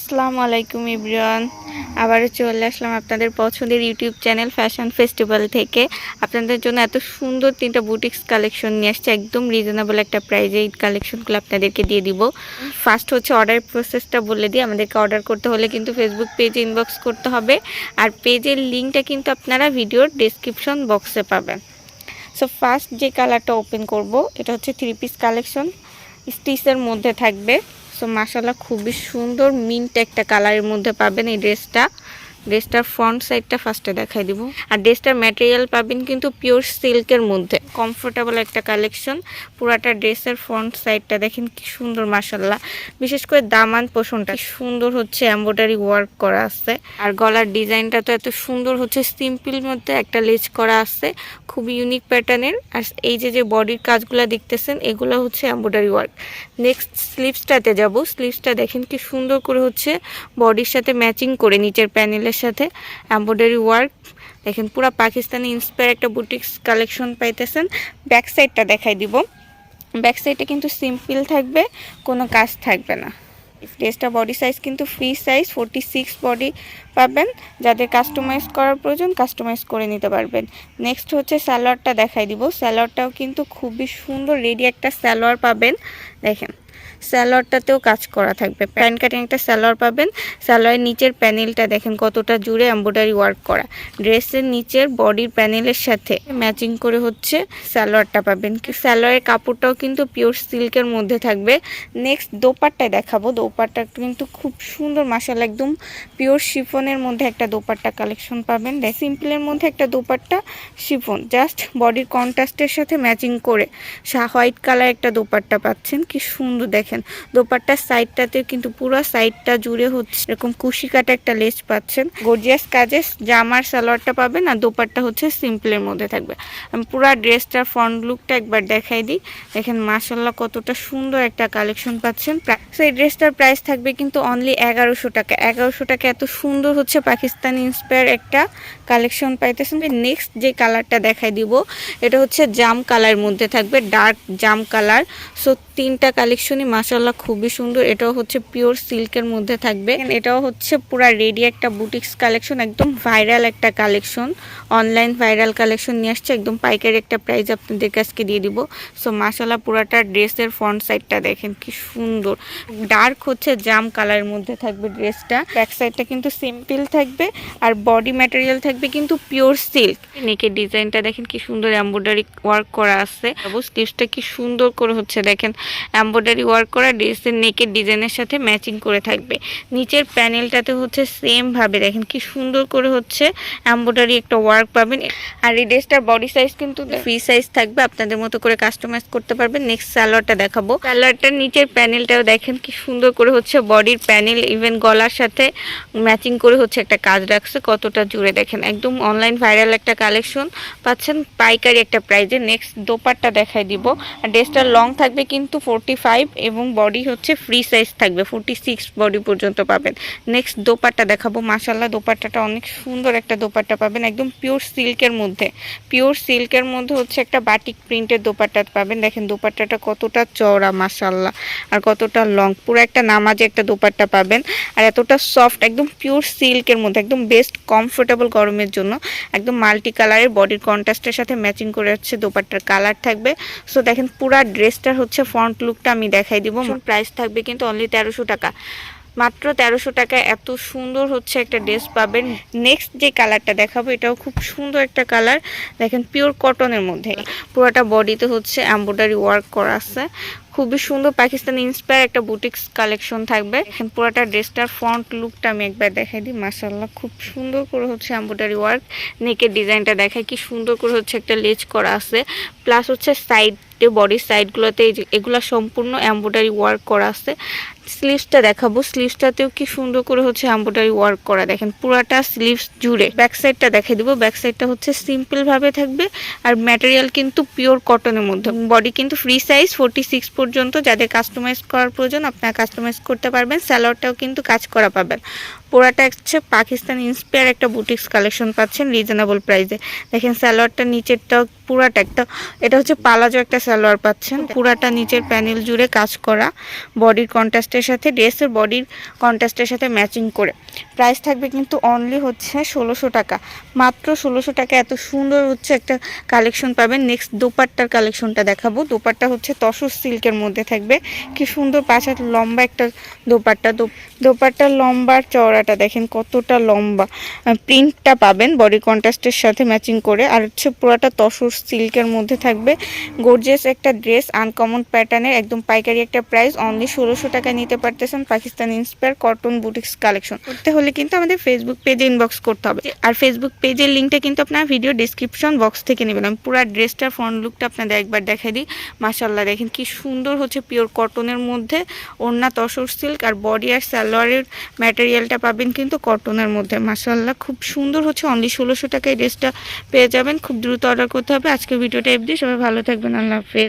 আসসালামু আলাইকুম এভরিওয়ান। আবারও চলে আসলাম আপনাদের পছন্দের ইউটিউব চ্যানেল ফ্যাশন ফেস্টিভ্যাল থেকে। আপনাদের জন্য এত সুন্দর 3টা বুটিক্স কালেকশন নিয়ে আসছে, একদম রিজনেবল একটা প্রাইজে এই কালেকশনগুলো আপনাদেরকে দিয়ে দিব। ফার্স্ট হচ্ছে অর্ডার প্রসেসটা বলে দিই। আমাদেরকে অর্ডার করতে হলে কিন্তু ফেসবুক পেজে ইনবক্স করতে হবে, আর পেজের লিঙ্কটা কিন্তু আপনারা ভিডিওর ডেসক্রিপশন বক্সে পাবেন। সো ফার্স্ট যে কালারটা ওপেন করব, এটা হচ্ছে 3 পিস কালেকশন, স্টিচের মধ্যে থাকবে। সো মাশাআল্লাহ খুবই সুন্দর মিন্ট একটা কালারের মধ্যে পাবেন এই ড্রেসটার ফ্রন্ট সাইডটা ফার্স্টে দেখাই দিব। আর ড্রেসটার ম্যাটেরিয়াল পাবেন কিন্তু পিওর সিল্কের মধ্যে, কমফোর্টেবল একটা কালেকশন। পুরাটা ড্রেসের ফ্রন্ট সাইডটা দেখেন কি সুন্দর মাশাআল্লাহ। বিশেষ করে দামান পোষণটা সুন্দর হচ্ছে, এমব্রয়ডারি ওয়ার্ক করা আছে। আর গলার ডিজাইনটা তো এত সুন্দর হচ্ছে, সিম্পল মধ্যে একটা লেস করা আছে, খুবই ইউনিক প্যাটার্নের। আর এই যে বডির কাজগুলো দেখতেছেন এগুলো হচ্ছে এমব্রয়ডারি ওয়ার্ক। নেক্সট স্লিভসটাতে যাব। স্লিভসটা দেখেন কি সুন্দর করে হচ্ছে বডির সাথে ম্যাচিং করে নিচের প্যানেলের সাথে এমব্রয়ডারি ওয়ার্ক। দেখেন পুরো পাকিস্তানি ইন্সপায়ার একটা বুটিক্স কালেকশন পাইতেছেন। ব্যাক সাইডটা দেখাই দিব। ব্যাক সাইডে কিন্তু সিম্পল থাকবে, কোনো কাজ থাকবে না। ড্রেসটা বডি সাইজ কিন্তু ফ্রি সাইজ 46 বডি পাবেন। যাদের কাস্টমাইজ করার প্রয়োজন কাস্টমাইজ করে নিতে পারবেন। নেক্সট হচ্ছে সালোয়ারটা দেখাই দিব। সালোয়ারটাও কিন্তু খুবই সুন্দর রেডি একটা সালোয়ার পাবেন। দেখেন সালোয়ারটাতেও কাজ করা থাকবে, প্যান্ট কাটিং একটা সালোয়ার পাবেন। সালোয়ারের নিচের প্যানেলটা দেখেন কতটা জুড়ে এমব্রয়ডারি ওয়ার্ক করা। ড্রেসের নিচের বডির প্যানেলের সাথে ম্যাচিং করে হচ্ছে সালোয়ারটা পাবেন। সালোয়ারের কাপড়টাও কিন্তু পিওর সিল্কের মধ্যে থাকবে। নেক্সট দোপাট্টায় দেখাবো। দোপাট্টা কিন্তু খুব সুন্দর মাশাআল্লাহ, একদম পিওর শিফনের মধ্যে একটা দোপাট্টা কালেকশন পাবেন। সিম্পলের মধ্যে একটা দোপাট্টা, শিফন জাস্ট বডির কন্ট্রাস্টের সাথে ম্যাচিং করে হোয়াইট কালার একটা দোপাট্টা পাচ্ছেন। কি সুন্দর দেখেন দোপাট্টার সাইডটাতে কিন্তু পুরো সাইডটা জুড়ে হচ্ছে এরকম কুশি কাটা একটা লেস পাচ্ছেন। গর্জিয়াস কাজে জামার সালোয়ারটা পাবেন, আর দোপাট্টা হচ্ছে সিম্পলের মধ্যে থাকবে। আমি পুরো ড্রেসটার ফ্রন্ট লুকটা একবার দেখাই দিই। দেখেন মাশাআল্লাহ কতটা সুন্দর একটা কালেকশন পাচ্ছেন। সো এই ড্রেসটার প্রাইস থাকবে কিন্তু অনলি 1100 টাকা। 1100 টাকা এত সুন্দর হচ্ছে পাকিস্তানি ইন্সপায়ার একটা কালেকশন পাইতেছেন। নেক্সট যে কালারটা দেখাই দিব, এটা হচ্ছে জাম কালারের মধ্যে থাকবে, ডার্ক জাম কালার। সো 3টা কালেকশনই মাশাআল্লাহ খুবই সুন্দর। এটাও হচ্ছে পিওর সিল্কের মধ্যে থাকবে। এটাও হচ্ছে পুরা রেডি একটা বুটিক্স কালেকশন, একদম ভাইরাল একটা কালেকশন, অনলাইন ভাইরাল কালেকশন নিয়ে আসছে। একদম পাইকারি একটা প্রাইস আপনাদের কাছে দিয়ে দিব। সো মাশাআল্লাহ পুরাটা ড্রেসের ফ্রন্ট সাইডটা দেখেন কি সুন্দর, ডার্ক হচ্ছে জাম কালারের মধ্যে থাকবে ড্রেসটা। ব্যাক সাইডটা কিন্তু সিম্পল থাকবে, আর বডি ম্যাটেরিয়াল থাকবে কিন্তু পিওর সিল্ক। নেকের ডিজাইনটা দেখেন কি সুন্দর এমব্রয়ডারি ওয়ার্ক করা আছে। স্লিভসটা কি সুন্দর করে হচ্ছে দেখেন এমব্রয়ডারি ওয়ার্ক করা, ড্রেসের নেকের ডিজাইনের সাথে ম্যাচিং করে থাকবে। নিচের প্যানেলটাতে হচ্ছে সেম ভাবে দেখেন কি সুন্দর করে হচ্ছে এমব্রয়ডারি একটা ওয়ার্ক পাবেন। আর এই ড্রেসটার বডি সাইজ কিন্তু ফ্রি সাইজ থাকবে, আপনাদের মতো করে কাস্টমাইজ করতে পারবেন। নেক্সট সালোয়ারটা দেখাবো। সালোয়ারটার নিচের প্যানেলটাও দেখেন কি সুন্দর করে হচ্ছে বডির প্যানেল ইভেন গলার সাথে ম্যাচিং করে হচ্ছে একটা কাজ রাখছে কতটা জুড়ে। দেখেন একদম অনলাইন ভাইরাল একটা কালেকশন পাচ্ছেন পাইকারি একটা প্রাইজে। নেক্সট দোপাট্টা দেখাই দিব। আর ড্রেসটার লং থাকবে কিন্তু 45 এবং বডি হচ্ছে ফ্রি সাইজ থাকবে 46 বডি পর্যন্ত পাবেন। নেক্সট দোপাট্টা দেখাবো। মাশাআল্লাহ দোপাট্টাটা অনেক সুন্দর একটা দোপাট্টা পাবেন, একদম পিওর সিল্কের মধ্যে। পিওর সিল্কের মধ্যে হচ্ছে একটা বাটিক প্রিন্টের দোপাট্টা পাবেন। দেখেন দোপাট্টাটা কতটা চওড়া মাশাআল্লাহ, আর কতটা লং, পুরো একটা নামাজে একটা দোপাট্টা পাবেন। আর এতটা সফট, একদম পিওর সিল্কের মধ্যে, একদম বেস্ট কমফোর্টেবল গরমের জন্য। একদম মাল্টি কালারের বডির কন্ট্রাস্টের সাথে ম্যাচিং করে হচ্ছে দোপাট্টার কালার থাকবে। সো দেখেন পুরা ড্রেসটার হচ্ছে ফ্রন্ট লুকটা আমি দেখাই দিব। প্রাইস থাকবে কিন্তু অনলি 1300 টাকা, মাত্র 1300 টাকায় এত সুন্দর হচ্ছে একটা ড্রেস পাবেন। নেক্সট যে কালারটা দেখাবো, এটাও খুব সুন্দর একটা কালার। দেখেন পিওর কটনের মধ্যে পুরোটা বডিতে হচ্ছে এমব্রয়ডারি ওয়ার্ক করা আছে। খুবই সুন্দর পাকিস্তানি ইন্সপায়ার একটা বুটিক্স কালেকশন থাকবে। এখন পুরোটা ড্রেসটার ফ্রন্ট লুকটা আমি একবার দেখাই দিই। মাশাআল্লাহ খুব সুন্দর করে হচ্ছে এমব্রয়ডারি ওয়ার্ক। নেকের ডিজাইনটা দেখায় কি সুন্দর করে হচ্ছে একটা লেজ করা আছে, প্লাস হচ্ছে সাইড বডির সাইডগুলোতে এগুলা সম্পূর্ণ এমব্রয়ডারি ওয়ার্ক করা আছে। স্লিভসটা দেখাবো। স্লিভসটাতেও কি সুন্দর করে হচ্ছে এমব্রয়ডারি ওয়ার্ক করা, দেখেন পুরাটা স্লিভস জুড়ে। ব্যাক সাইডটা দেখাই দিব। ব্যাক সাইডটা হচ্ছে সিম্পল ভাবে থাকবে, আর ম্যাটেরিয়াল কিন্তু পিওর কটনের মধ্যে। বডি কিন্তু ফ্রি সাইজ 46 পর্যন্ত। যাদের কাস্টমাইজ করার প্রয়োজন আপনারা কাস্টমাইজ করতে পারবেন। সালোয়ারটাও কিন্তু কাজ করা পাবেন। পুরাটা হচ্ছে পাকিস্তানি ইন্সপায়ার একটা বুটিক্স কালেকশন পাচ্ছেন রিজনেবল প্রাইসে। দেখেন সালোয়ারটা নিচেরটা পুরাটা একটা, এটা হচ্ছে পালাজো একটা সালোয়ার পাচ্ছেন, পুরাটা নিচের প্যানেল জুড়ে কাজ করা, বডির কন্ট্রাস্টের সাথে ড্রেসের বডির কন্ট্রাস্টের সাথে ম্যাচিং করে। প্রাইস থাকবে কিন্তু অনলি হচ্ছে 1600 টাকা, মাত্র 1600 টাকা। এত সুন্দর হচ্ছে একটা কালেকশন পাবেন। নেক্সট দোপাট্টার কালেকশনটা দেখাবো। দোপাট্টা হচ্ছে তসর সিল্কের মধ্যে থাকবে, কি সুন্দর 5 হাত লম্বা একটা দোপাট্টা। দোপাট্টার লম্বার চওড়াটা দেখেন কতটা লম্বা, প্রিন্টটা পাবেন বডি কন্ট্রাস্টের সাথে ম্যাচিং করে। আর হচ্ছে পুরোটা তসর সিল্কের মধ্যে থাকবে, গর্জিয়াস একটা ড্রেস, আনকমন প্যাটার্নের, একদম পাইকারি একটা প্রাইস, অনলি 1600 টাকায় নিতে পারতেছেন Pakistani inspire cotton boutiques collection. করতে হলে কিন্তু আমাদের ফেসবুক পেজে ইনবক্স করতে হবে, আর ফেসবুক পেজের লিঙ্কটা কিন্তু আপনার ভিডিও ডিসক্রিপশন বক্স থেকে নেবেন। আমি পুরো ড্রেসটার ফ্রন্ট লুকটা আপনাদের একবার দেখাই দিই। মাশাআল্লাহ দেখেন কি সুন্দর হচ্ছে পিওর কটনের মধ্যে, ওড়না তসর সিল্ক, আর বডি আর সালোয়ারের ম্যাটেরিয়ালটা পাবেন কিন্তু কটনের মধ্যে। মাশাআল্লাহ খুব সুন্দর হচ্ছে, অনলি 1600 টাকায় ড্রেসটা পেয়ে যাবেন। খুব দ্রুত অর্ডার করতে হবে। আজকে ভিডিওটা এফডি, সবাই ভালো থাকবেন, আল্লাহ হাফেজ।